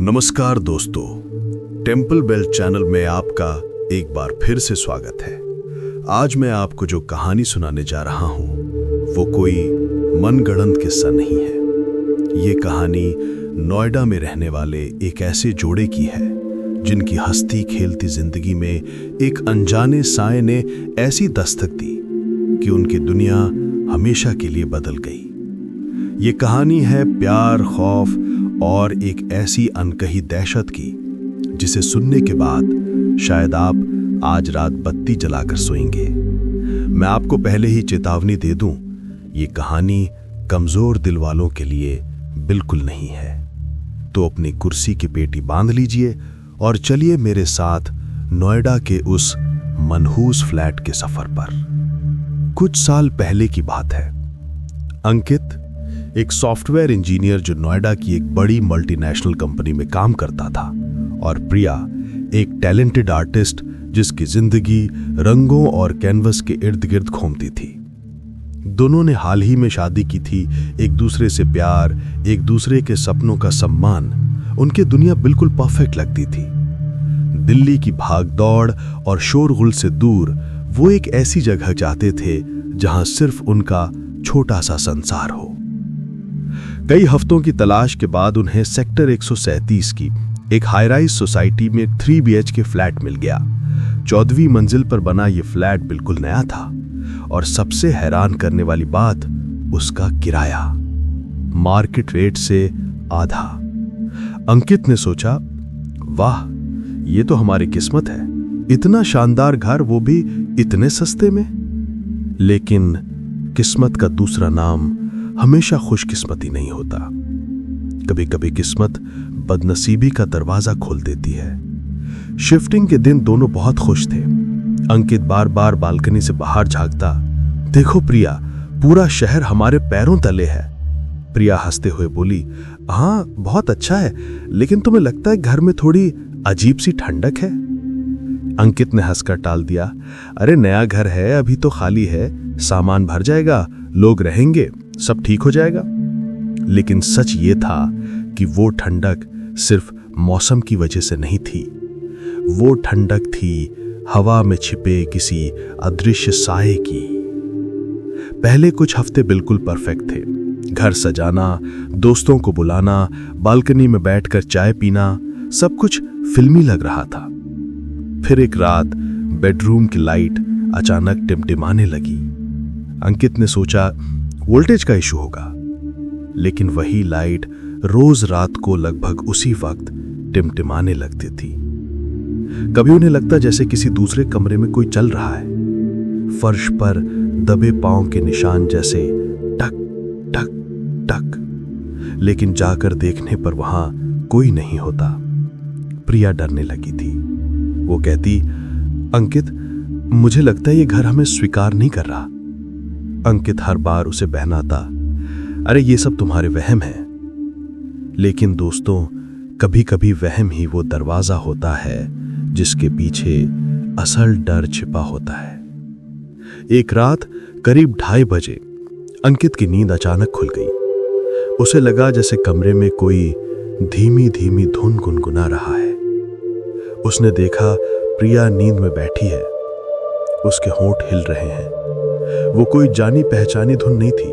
नमस्कार दोस्तों, temple bell channel में आपका एक बार फिर से स्वागत है। आज मैं आपको जो कहानी सुनाने जा रहा हूं वो कोई मनगढ़ंत किस्सा नहीं है। ये कहानी नोएडा में रहने वाले एक ऐसे जोड़े की है जिनकी हंसती खेलती जिंदगी में एक अनजाने साए ने ऐसी दस्तक दी कि उनकी दुनिया हमेशा के लिए बदल गई। ये कहानी है प्यार, खौफ और एक ऐसी अनकही दहशत की जिसे सुनने के बाद शायद आप आज रात बत्ती जलाकर सोएंगे। मैं आपको पहले ही चेतावनी दे दूं, ये कहानी कमजोर दिल वालों के लिए बिल्कुल नहीं है। तो अपनी कुर्सी की पेटी बांध लीजिए और चलिए मेरे साथ नोएडा के उस मनहूस फ्लैट के सफर पर। कुछ साल पहले की बात है। अंकित एक सॉफ्टवेयर इंजीनियर जो नोएडा की एक बड़ी मल्टीनेशनल कंपनी में काम करता था, और प्रिया एक टैलेंटेड आर्टिस्ट जिसकी जिंदगी रंगों और कैनवस के इर्द गिर्द घूमती थी। दोनों ने हाल ही में शादी की थी। एक दूसरे से प्यार, एक दूसरे के सपनों का सम्मान, उनकी दुनिया बिल्कुल परफेक्ट लगती थी। दिल्ली की भागदौड़ और शोरगुल से दूर वो एक ऐसी जगह चाहते थे जहां सिर्फ उनका छोटा सा संसार हो। कई हफ्तों की तलाश के बाद उन्हें सेक्टर 137 की एक हाई राइज सोसाइटी में 3 BHK फ्लैट मिल गया। 14वीं मंजिल पर बना यह फ्लैट बिल्कुल नया था, और सबसे हैरान करने वाली बात उसका किराया मार्केट रेट से आधा। अंकित ने सोचा, वाह, ये तो हमारी किस्मत है, इतना शानदार घर, वो भी इतने सस्ते में। लेकिन किस्मत का दूसरा नाम हमेशा खुशकिस्मती नहीं होता। कभी कभी किस्मत बदनसीबी का दरवाजा खोल देती है। शिफ्टिंग के दिन दोनों बहुत खुश थे। अंकित बार बार बालकनी से बाहर झांकता, देखो प्रिया, पूरा शहर हमारे पैरों तले है। प्रिया हंसते हुए बोली, हाँ बहुत अच्छा है, लेकिन तुम्हें लगता है घर में थोड़ी अजीब सी ठंडक है? अंकित ने हंसकर टाल दिया, अरे नया घर है, अभी तो खाली है, सामान भर जाएगा, लोग रहेंगे, सब ठीक हो जाएगा। लेकिन सच ये था कि वो ठंडक सिर्फ मौसम की वजह से नहीं थी। वो ठंडक थी हवा में छिपे किसी अदृश्य साए की। पहले कुछ हफ्ते बिल्कुल परफेक्ट थे। घर सजाना, दोस्तों को बुलाना, बालकनी में बैठकर चाय पीना, सब कुछ फिल्मी लग रहा था। फिर एक रात बेडरूम की लाइट अचानक टिमटिमाने लगी। अंकित ने सोचा वोल्टेज का इशू होगा, लेकिन वही लाइट रोज रात को लगभग उसी वक्त टिमटिमाने लगती थी। कभी उन्हें लगता जैसे किसी दूसरे कमरे में कोई चल रहा है। फर्श पर दबे पांव के निशान जैसे टक टक टक, लेकिन जाकर देखने पर वहां कोई नहीं होता। प्रिया डरने लगी थी। वो कहती, अंकित, मुझे लगता है ये घर हमें स्वीकार नहीं कर रहा। अंकित हर बार उसे बहनाता, अरे ये सब तुम्हारे वहम हैं। लेकिन दोस्तों, कभी कभी वहम ही वो दरवाजा होता है जिसके पीछे असल डर छिपा होता है। एक रात करीब 2:30 बजे अंकित की नींद अचानक खुल गई। उसे लगा जैसे कमरे में कोई धीमी धीमी धुन गुनगुना रहा है। उसने देखा प्रिया नींद में बैठी है, उसके होंठ हिल रहे हैं। वो कोई जानी पहचानी धुन नहीं थी,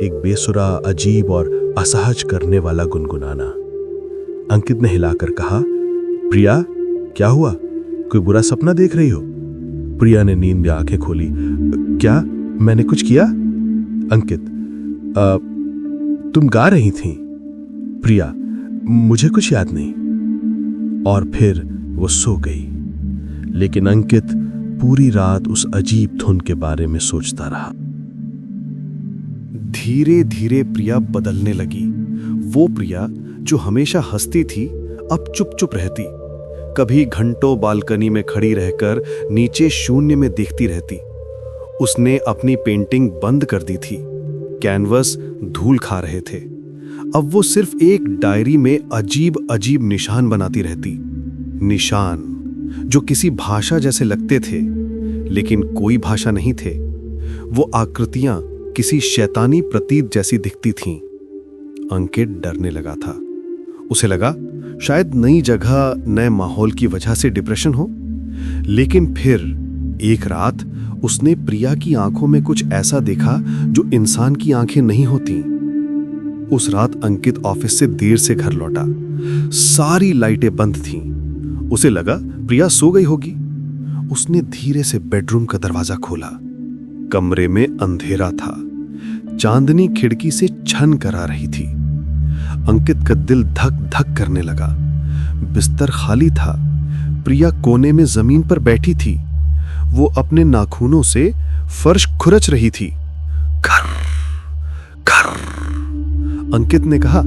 एक बेसुरा, अजीब और असहज करने वाला गुनगुनाना। अंकित ने हिलाकर कहा, प्रिया क्या हुआ, कोई बुरा सपना देख रही हो? प्रिया ने नींद में आंखें खोली, क्या मैंने कुछ किया? अंकित, तुम गा रही थी। प्रिया, मुझे कुछ याद नहीं। और फिर वो सो गई। लेकिन अंकित पूरी रात उस अजीब धुन के बारे में सोचता रहा। धीरे धीरे प्रिया बदलने लगी। वो प्रिया जो हमेशा हंसती थी अब चुप चुप रहती। कभी घंटों बालकनी में खड़ी रहकर नीचे शून्य में देखती रहती। उसने अपनी पेंटिंग बंद कर दी थी। कैनवस धूल खा रहे थे। अब वो सिर्फ एक डायरी में अजीब अजीब निशान बनाती रहती। निशान जो किसी भाषा जैसे लगते थे, लेकिन कोई भाषा नहीं थे। वो आकृतियां किसी शैतानी प्रतीत जैसी दिखती थीं। अंकित डरने लगा था। उसे लगा शायद नई जगह, नए माहौल की वजह से डिप्रेशन हो। लेकिन फिर एक रात उसने प्रिया की आंखों में कुछ ऐसा देखा जो इंसान की आंखें नहीं होती। उस रात अंकित ऑफिस से देर से घर लौटा। सारी लाइटें बंद थीं। उसे लगा प्रिया सो गई होगी। उसने धीरे से बेडरूम का दरवाजा खोला। कमरे में अंधेरा था। चांदनी खिड़की से छन कर आ रही थी। अंकित का दिल धक धक करने लगा। बिस्तर खाली था। प्रिया कोने में जमीन पर बैठी थी। वो अपने नाखूनों से फर्श खुरच रही थी। घर घर। अंकित ने कहा,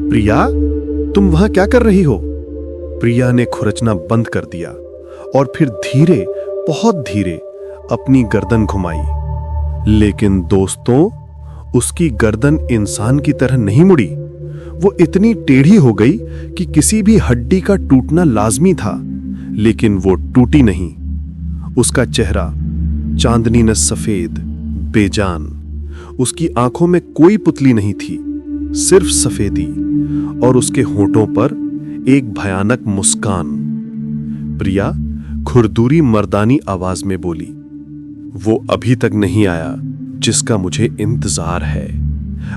प्रिया, तुम वहां क्या कर रही हो? प्रिया ने खुरचना बंद कर दिया और फिर धीरे, बहुत धीरे अपनी गर्दन घुमाई। लेकिन दोस्तों, उसकी गर्दन इंसान की तरह नहीं मुड़ी। वो इतनी टेढ़ी हो गई कि किसी भी हड्डी का टूटना लाजमी था, लेकिन वो टूटी नहीं। उसका चेहरा चांदनी न सफेद, बेजान। उसकी आंखों में कोई पुतली नहीं थी, सिर्फ सफेदी, और उसके होठों पर एक भयानक मुस्कान। प्रिया खुरदुरी मर्दानी आवाज में बोली, वो अभी तक नहीं आया जिसका मुझे इंतजार है।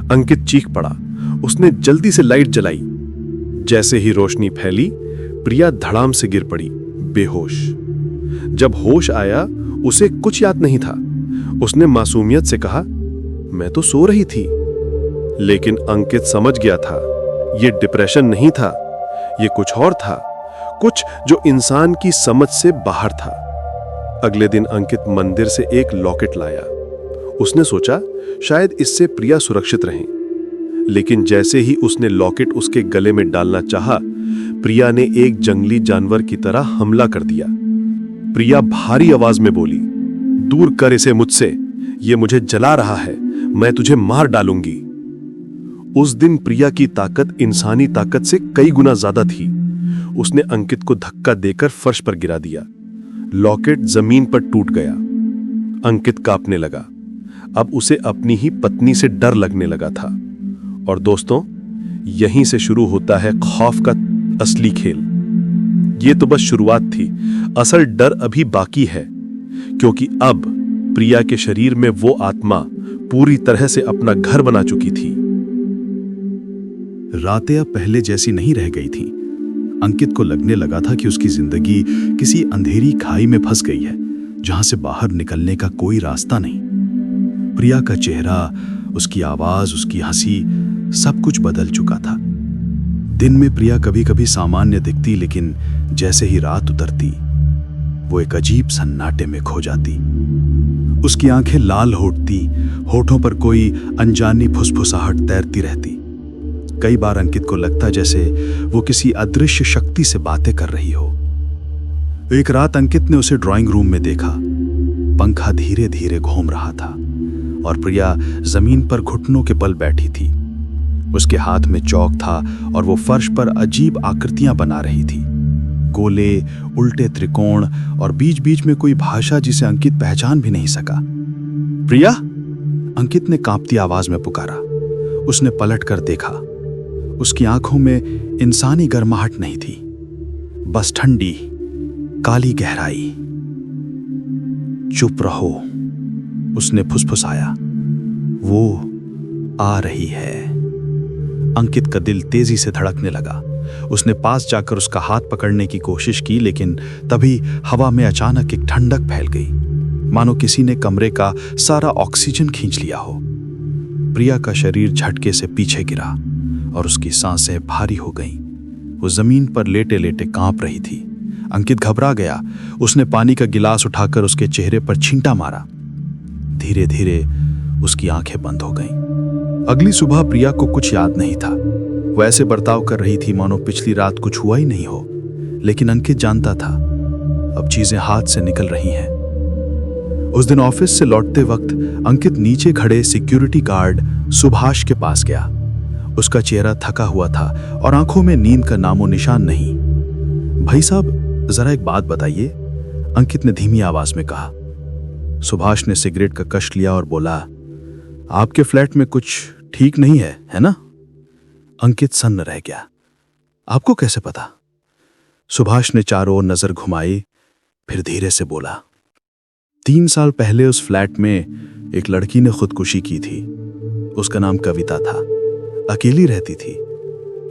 अंकित चीख पड़ा। उसने जल्दी से लाइट जलाई। जैसे ही रोशनी फैली, प्रिया धड़ाम से गिर पड़ी, बेहोश। जब होश आया, उसे कुछ याद नहीं था। उसने मासूमियत से कहा, मैं तो सो रही थी। लेकिन अंकित समझ गया था, यह डिप्रेशन नहीं था, यह कुछ और था, कुछ जो इंसान की समझ से बाहर था। अगले दिन अंकित मंदिर से एक लॉकेट लाया। उसने सोचा शायद इससे प्रिया सुरक्षित रहे। लेकिन जैसे ही उसने लॉकेट उसके गले में डालना चाहा, प्रिया ने एक जंगली जानवर की तरह हमला कर दिया। प्रिया भारी आवाज में बोली, दूर कर इसे मुझसे, यह मुझे जला रहा है, मैं तुझे मार डालूंगी। उस दिन प्रिया की ताकत इंसानी ताकत से कई गुना ज्यादा थी। उसने अंकित को धक्का देकर फर्श पर गिरा दिया। लॉकेट जमीन पर टूट गया। अंकित कांपने लगा। अब उसे अपनी ही पत्नी से डर लगने लगा था। और दोस्तों, यहीं से शुरू होता है खौफ का असली खेल। यह तो बस शुरुआत थी, असल डर अभी बाकी है, क्योंकि अब प्रिया के शरीर में वो आत्मा पूरी तरह से अपना घर बना चुकी थी। रातें अब पहले जैसी नहीं रह गई थीं। अंकित को लगने लगा था कि उसकी जिंदगी किसी अंधेरी खाई में फंस गई है, जहां से बाहर निकलने का कोई रास्ता नहीं। प्रिया का चेहरा, उसकी आवाज, उसकी हंसी, सब कुछ बदल चुका था। दिन में प्रिया कभी कभी सामान्य दिखती, लेकिन जैसे ही रात उतरती, वो एक अजीब सन्नाटे में खो जाती। उसकी आंखें लाल होती, होठों पर कोई अनजानी फुसफुसाहट तैरती रहती। कई बार अंकित को लगता जैसे वो किसी अदृश्य शक्ति से बातें कर रही हो। एक रात अंकित ने उसे ड्राइंग रूम में देखा। पंखा धीरे धीरे घूम रहा था और प्रिया जमीन पर घुटनों के बल बैठी थी। उसके हाथ में चौक था और वो फर्श पर अजीब आकृतियां बना रही थी, गोले, उल्टे त्रिकोण, और बीच बीच में कोई भाषा जिसे अंकित पहचान भी नहीं सका। प्रिया, अंकित ने कांपती आवाज में पुकारा। उसने पलट कर देखा। उसकी आंखों में इंसानी गर्माहट नहीं थी, बस ठंडी काली गहराई। चुप रहो, उसने फुसफुसाया, वो आ रही है। अंकित का दिल तेजी से धड़कने लगा। उसने पास जाकर उसका हाथ पकड़ने की कोशिश की, लेकिन तभी हवा में अचानक एक ठंडक फैल गई, मानो किसी ने कमरे का सारा ऑक्सीजन खींच लिया हो। प्रिया का शरीर झटके से पीछे गिरा और उसकी सांसें भारी हो गईं। वो जमीन पर लेटे लेटे कांप रही थी। अंकित घबरा गया। उसने पानी का गिलास उठाकर उसके चेहरे पर छींटा मारा। धीरे धीरे उसकी आंखें बंद हो गईं। अगली सुबह प्रिया को कुछ याद नहीं था। वो ऐसे बर्ताव कर रही थी मानो पिछली रात कुछ हुआ ही नहीं हो। लेकिन अंकित जानता था, अब चीजें हाथ से निकल रही हैं। उस दिन ऑफिस से लौटते वक्त अंकित नीचे खड़े सिक्योरिटी गार्ड सुभाष के पास गया। उसका चेहरा थका हुआ था और आंखों में नींद का नामो निशान नहीं। भाई साहब, जरा एक बात बताइए, अंकित ने धीमी आवाज में कहा। सुभाष ने सिगरेट का कश लिया और बोला, आपके फ्लैट में कुछ ठीक नहीं है, है ना? अंकित सन्न रह गया। आपको कैसे पता? सुभाष ने चारों ओर नजर घुमाई, फिर धीरे से बोला, 3 साल पहले उस फ्लैट में एक लड़की ने खुदकुशी की थी। उसका नाम कविता था। अकेली रहती थी।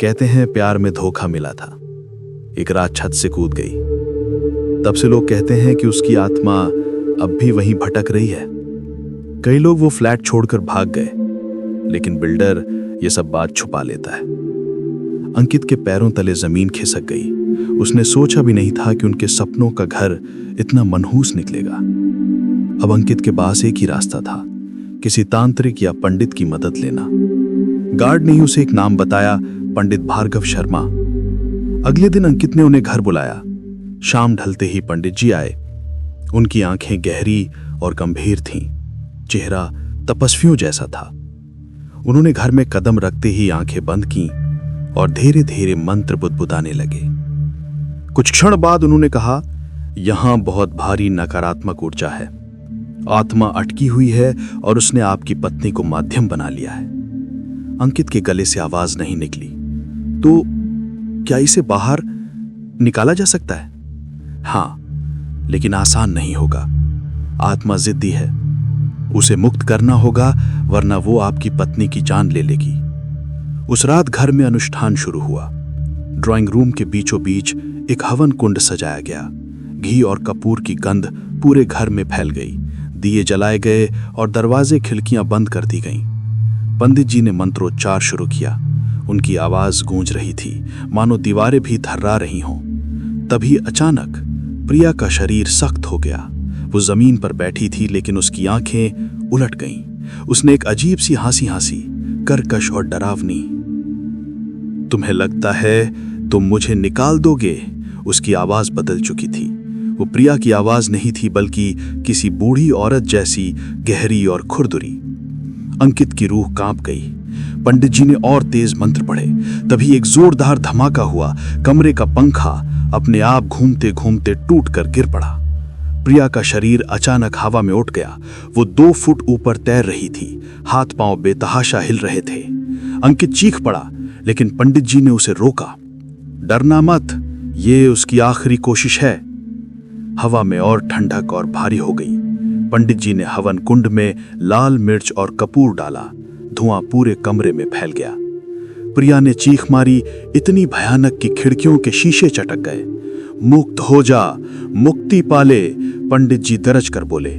कहते हैं प्यार में धोखा मिला था। एक रात छत से कूद गई। तब से लोग कहते हैं कि उसकी आत्मा अब भी वहीं भटक रही है। कई लोग वो फ्लैट छोड़कर भाग गए, लेकिन बिल्डर ये सब बात छुपा लेता है। अंकित के पैरों तले जमीन खिसक गई। उसने सोचा भी नहीं था कि उनके सपनों का घर इतना मनहूस निकलेगा। अब अंकित के पास एक ही रास्ता था, किसी तांत्रिक या पंडित की मदद लेना। गार्ड ने ही उसे एक नाम बताया, पंडित भार्गव शर्मा। अगले दिन अंकित ने उन्हें घर बुलाया। शाम ढलते ही पंडित जी आए। उनकी आंखें गहरी और गंभीर थीं। चेहरा तपस्वियों जैसा था। उन्होंने घर में कदम रखते ही आंखें बंद की और धीरे धीरे मंत्र बुदबुदाने लगे। कुछ क्षण बाद उन्होंने कहा, यहां बहुत भारी नकारात्मक ऊर्जा है। आत्मा अटकी हुई है और उसने आपकी पत्नी को माध्यम बना लिया है। अंकित के गले से आवाज नहीं निकली। तो क्या इसे बाहर निकाला जा सकता है? हां, लेकिन आसान नहीं होगा। आत्मा जिद्दी है। उसे मुक्त करना होगा, वरना वो आपकी पत्नी की जान ले लेगी। उस रात घर में अनुष्ठान शुरू हुआ। ड्राइंग रूम के बीचों बीच एक हवन कुंड सजाया गया। घी और कपूर की गंध पूरे घर में फैल गई। दिए जलाए गए और दरवाजे खिड़कियां बंद कर दी गईं। पंडित जी ने मंत्रोच्चार शुरू किया। उनकी आवाज गूंज रही थी, मानो दीवारें भी थर्रा रही हों। तभी अचानक प्रिया का शरीर सख्त हो गया। वो जमीन पर बैठी थी, लेकिन उसकी आंखें उलट गईं। उसने एक अजीब सी हंसी हंसी, कर्कश और डरावनी। तुम्हें लगता है तुम मुझे निकाल दोगे? उसकी आवाज बदल चुकी थी। वो प्रिया की आवाज नहीं थी, बल्कि किसी बूढ़ी औरत जैसी गहरी और खुरदुरी। अंकित की रूह कांप गई। पंडित जी ने और तेज मंत्र पढ़े। तभी एक जोरदार धमाका हुआ। कमरे का पंखा अपने आप घूमते घूमते टूटकर गिर पड़ा। प्रिया का शरीर अचानक हवा में उठ गया। वो 2 फुट ऊपर तैर रही थी। हाथ पांव बेतहाशा हिल रहे थे। अंकित चीख पड़ा, लेकिन पंडित जी ने उसे रोका। डरना मत, ये उसकी आखिरी कोशिश है। हवा में और ठंडक और भारी हो गई। पंडित जी ने हवन कुंड में लाल मिर्च और कपूर डाला। धुआं पूरे कमरे में फैल गया। प्रिया ने चीख मारी, इतनी भयानक कि खिड़कियों के शीशे चटक गए। मुक्त हो जा, मुक्ति पाले, पंडित जी दरज कर बोले।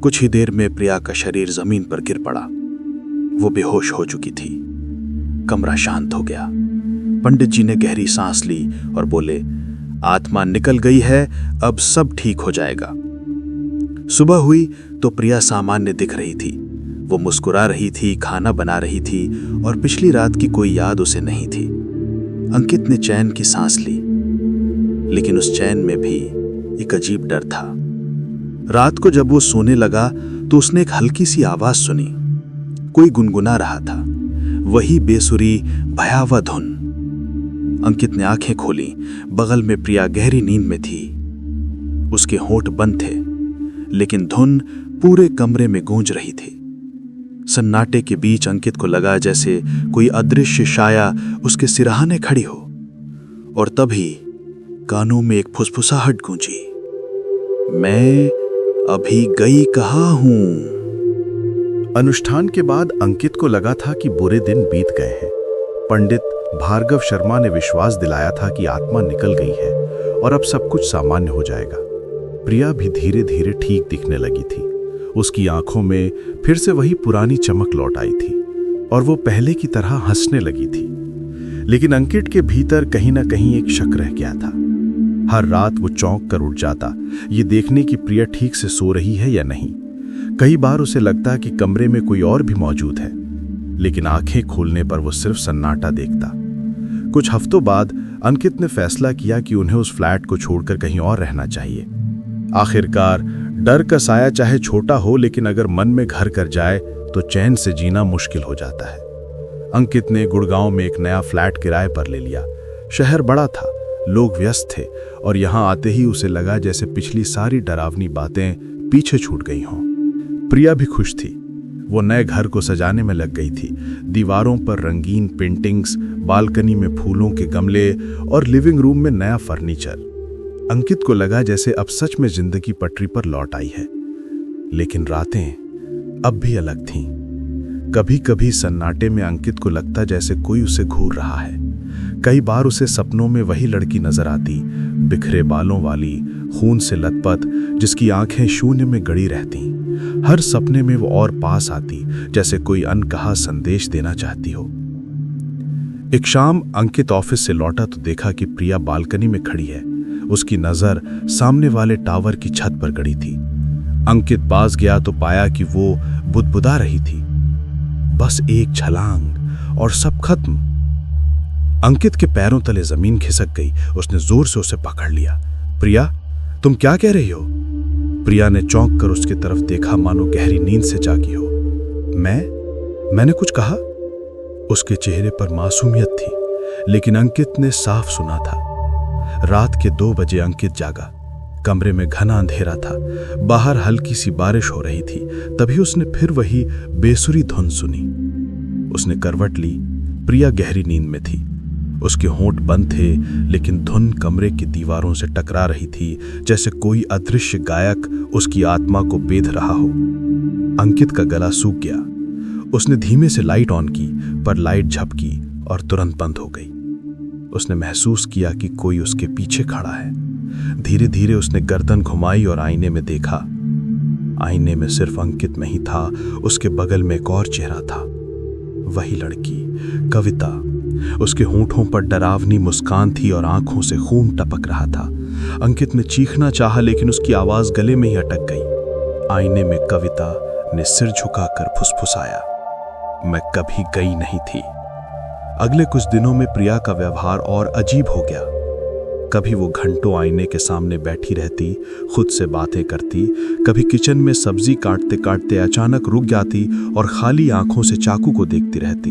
कुछ ही देर में प्रिया का शरीर जमीन पर गिर पड़ा। वो बेहोश हो चुकी थी। कमरा शांत हो गया। पंडित जी ने गहरी सांस ली और बोले, आत्मा निकल गई है, अब सब ठीक हो जाएगा। सुबह हुई तो प्रिया सामान्य दिख रही थी। वो मुस्कुरा रही थी, खाना बना रही थी और पिछली रात की कोई याद उसे नहीं थी। अंकित ने चैन की सांस ली, लेकिन उस चैन में भी एक अजीब डर था। रात को जब वो सोने लगा तो उसने एक हल्की सी आवाज सुनी। कोई गुनगुना रहा था, वही बेसुरी भयावह धुन। अंकित ने आंखें खोली। बगल में प्रिया गहरी नींद में थी। उसके होंठ बंद थे, लेकिन धुन पूरे कमरे में गूंज रही थी। सन्नाटे के बीच अंकित को लगा जैसे कोई अदृश्य छाया उसके सिरहाने खड़ी हो। और तभी कानों में एक फुसफुसाहट गूंजी, मैं अभी गई कहाँ हूं? अनुष्ठान के बाद अंकित को लगा था कि बुरे दिन बीत गए हैं। पंडित भार्गव शर्मा ने विश्वास दिलाया था कि आत्मा निकल गई है और अब सब कुछ सामान्य हो जाएगा। प्रिया भी धीरे धीरे ठीक दिखने लगी थी। उसकी आंखों में फिर से वही पुरानी चमक लौट आई थी और वो पहले की तरह हंसने लगी थी। लेकिन अंकित के भीतर कहीं ना कहीं एक शक रह गया था। हर रात वो चौंक कर उठ जाता, ये देखने की प्रिया ठीक से सो रही है या नहीं। कई बार उसे लगता कि कमरे में कोई और भी मौजूद है, लेकिन आंखें खोलने पर वो सिर्फ सन्नाटा देखता। कुछ हफ्तों बाद अंकित ने फैसला किया कि उन्हें उस फ्लैट को छोड़कर कहीं और रहना चाहिए। आखिरकार डर का साया चाहे छोटा हो, लेकिन अगर मन में घर कर जाए तो चैन से जीना मुश्किल हो जाता है। अंकित ने गुड़गांव में एक नया फ्लैट किराए पर ले लिया। शहर बड़ा था, लोग व्यस्त थे और यहां आते ही उसे लगा जैसे पिछली सारी डरावनी बातें पीछे छूट गई हों। प्रिया भी खुश थी। वो नए घर को सजाने में लग गई थी। दीवारों पर रंगीन पेंटिंग्स, बालकनी में फूलों के गमले और लिविंग रूम में नया फर्नीचर। अंकित को लगा जैसे अब सच में जिंदगी पटरी पर लौट आई है। लेकिन रातें अब भी अलग थीं। कभी कभी सन्नाटे में अंकित को लगता जैसे कोई उसे घूर रहा है। कई बार उसे सपनों में वही लड़की नजर आती, बिखरे बालों वाली, खून से लथपथ, जिसकी आंखें शून्य में गड़ी रहती। हर सपने में वो और पास आती, जैसे कोई अनकहा संदेश देना चाहती हो। एक शाम अंकित ऑफिस से लौटा तो देखा कि प्रिया बालकनी में खड़ी है। उसकी नजर सामने वाले टावर की छत पर गड़ी थी। अंकित पास गया तो पाया कि वो बुदबुदा रही थी, बस एक छलांग और सब खत्म। अंकित के पैरों तले जमीन खिसक गई। उसने जोर से उसे पकड़ लिया। प्रिया, तुम क्या कह रही हो? प्रिया ने चौंक कर उसकी तरफ देखा, मानो गहरी नींद से जागी हो। मैंने कुछ कहा? उसके चेहरे पर मासूमियत थी, लेकिन अंकित ने साफ सुना था। रात के 2 बजे अंकित जागा। कमरे में घना अंधेरा था, बाहर हल्की सी बारिश हो रही थी। तभी उसने फिर वही बेसुरी धुन सुनी। उसने करवट ली। प्रिया गहरी नींद में थी। उसके होंठ बंद थे, लेकिन धुन कमरे की दीवारों से टकरा रही थी, जैसे कोई अदृश्य गायक उसकी आत्मा को बेध रहा हो। अंकित का गला सूख गया। उसने धीमे से लाइट ऑन की, पर लाइट झपकी और तुरंत बंद हो गई। उसने महसूस किया कि कोई उसके पीछे खड़ा है। धीरे धीरे उसने गर्दन घुमाई और आईने में देखा। आईने में सिर्फ अंकित नहीं था, उसके बगल में एक और चेहरा था। वही लड़की, कविता। उसके होंठों पर डरावनी मुस्कान थी और आंखों से खून टपक रहा था। अंकित ने चीखना चाहा, लेकिन उसकी आवाज गले में ही अटक गई। आईने में कविता ने सिर झुकाकर फुसफुसाया, मैं कभी गई नहीं थी। अगले कुछ दिनों में प्रिया का व्यवहार और अजीब हो गया। कभी वो घंटों आईने के सामने बैठी रहती, खुद से बातें करती। कभी किचन में सब्जी काटते काटते अचानक रुक जाती और खाली आंखों से चाकू को देखती रहती।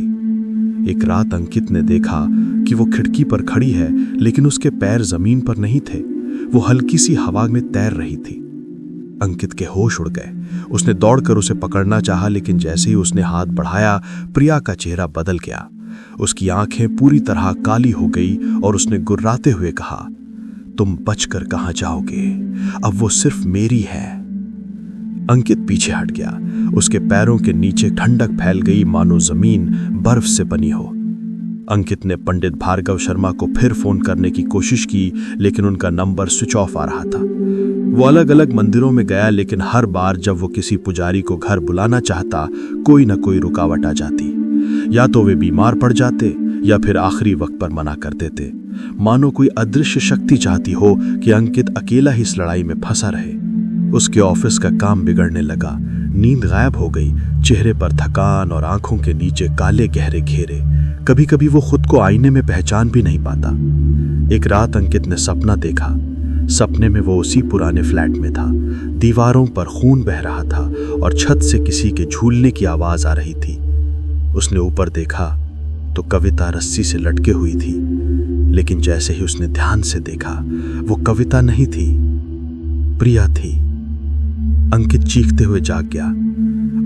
एक रात अंकित ने देखा कि वो खिड़की पर खड़ी है, लेकिन उसके पैर जमीन पर नहीं थे। वो हल्की सी हवा में तैर रही थी। अंकित के होश उड़ गए। उसने दौड़कर उसे पकड़ना चाहा, लेकिन जैसे ही उसने हाथ बढ़ाया, प्रिया का चेहरा बदल गया। उसकी आंखें पूरी तरह काली हो गई और उसने गुर्राते हुए कहा, तुम बचकर कहां जाओगे? अब वो सिर्फ मेरी है। अंकित पीछे हट गया। उसके पैरों के नीचे ठंडक फैल गई, मानो जमीन बर्फ से बनी हो। अंकित ने पंडित भार्गव शर्मा को फिर फोन करने की कोशिश की, लेकिन उनका नंबर स्विच ऑफ आ रहा था। वो अलग अलग मंदिरों में गया, लेकिन हर बार जब वो किसी पुजारी को घर बुलाना चाहता, कोई न कोई रुकावट आ जाती। या तो वे बीमार पड़ जाते या फिर आखिरी वक्त पर मना कर देते, मानो कोई अदृश्य शक्ति चाहती हो कि अंकित अकेला ही इस लड़ाई में फंसा रहे। उसके ऑफिस का काम बिगड़ने लगा। नींद गायब हो गई, चेहरे पर थकान और आंखों के नीचे काले गहरे घेरे। कभी कभी वो खुद को आईने में पहचान भी नहीं पाता। एक रात अंकित ने सपना देखा। सपने में वो उसी पुराने फ्लैट में था। दीवारों पर खून बह रहा था और छत से किसी के झूलने की आवाज आ रही थी। उसने ऊपर देखा तो कविता रस्सी से लटके हुई थी, लेकिन जैसे ही उसने ध्यान से देखा, वो कविता नहीं थी, प्रिया थी। अंकित चीखते हुए जाग गया।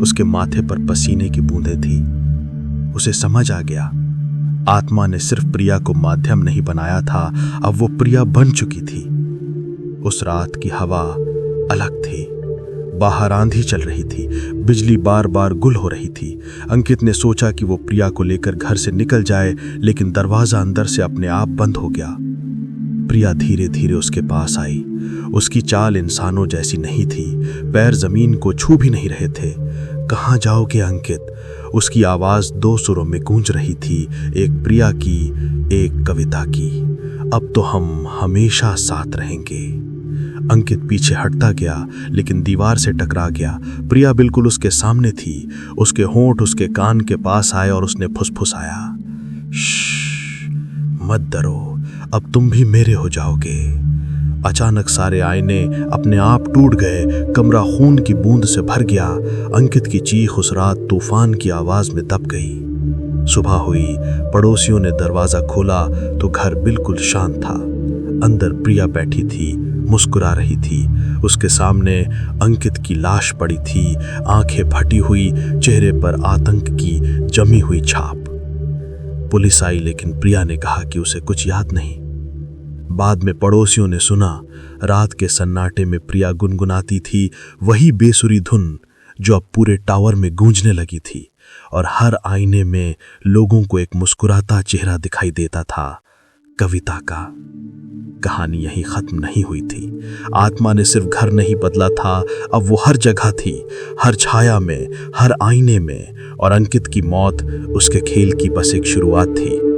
उसके माथे पर पसीने की बूंदें थी। उसे समझ आ गया, आत्मा ने सिर्फ प्रिया को माध्यम नहीं बनाया था, अब वो प्रिया बन चुकी थी। उस रात की हवा अलग थी। बाहर आंधी चल रही थी, बिजली बार बार गुल हो रही थी। अंकित ने सोचा कि वो प्रिया को लेकर घर से निकल जाए, लेकिन दरवाजा अंदर से अपने आप बंद हो गया। प्रिया धीरे धीरे उसके पास आई। उसकी चाल इंसानों जैसी नहीं थी, पैर जमीन को छू भी नहीं रहे थे। कहाँ जाओगे अंकित? उसकी आवाज 2 सुरों में गूंज रही थी, एक प्रिया की, एक कविता की। अब तो हम हमेशा साथ रहेंगे। अंकित पीछे हटता गया, लेकिन दीवार से टकरा गया। प्रिया बिल्कुल उसके सामने थी। उसके होंठ उसके कान के पास आए और उसने फुसफुसाया, श्श, मत डरो, अब तुम भी मेरे हो जाओगे। अचानक सारे आईने अपने आप टूट गए। कमरा खून की बूंद से भर गया। अंकित की चीख उस रात तूफान की आवाज में दब गई। सुबह हुई, पड़ोसियों ने दरवाजा खोला तो घर बिल्कुल शांत था। अंदर प्रिया बैठी थी, मुस्कुरा रही थी। उसके सामने अंकित की लाश पड़ी थी, आंखें फटी हुई, चेहरे पर आतंक की जमी हुई छाप। पुलिस आई लेकिन प्रिया ने कहा कि उसे कुछ याद नहीं। बाद में पड़ोसियों ने सुना, रात के सन्नाटे में प्रिया गुनगुनाती थी वही बेसुरी धुन जो अब पूरे टावर में गूंजने लगी थी, और हर आईने में लोगों को एक मुस्कुराता चेहरा दिखाई देता था, कविता का। कहानी यहीं खत्म नहीं हुई थी। आत्मा ने सिर्फ घर नहीं बदला था, अब वो हर जगह थी, हर छाया में, हर आईने में, और अंकित की मौत उसके खेल की बस एक शुरुआत थी।